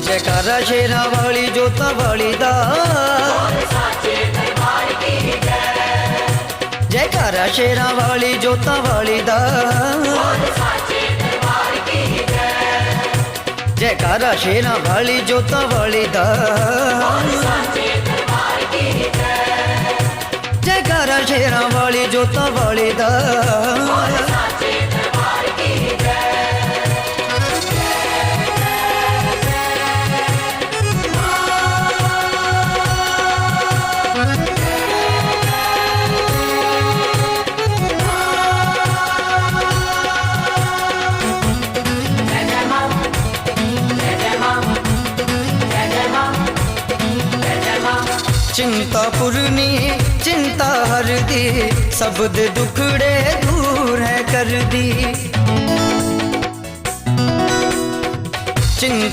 जयकारा शेरा वाली जोता वाली दा, जयकारा शेरा वाली जोता वाली दा, जयकारा शेरा वाली जोता वाली दा, जयकारा शेरा वाली जोता वाली दा। चिंता पूर्णी चिंता हर दी, सब दे दुखड़े दूर है कर दी। चिंता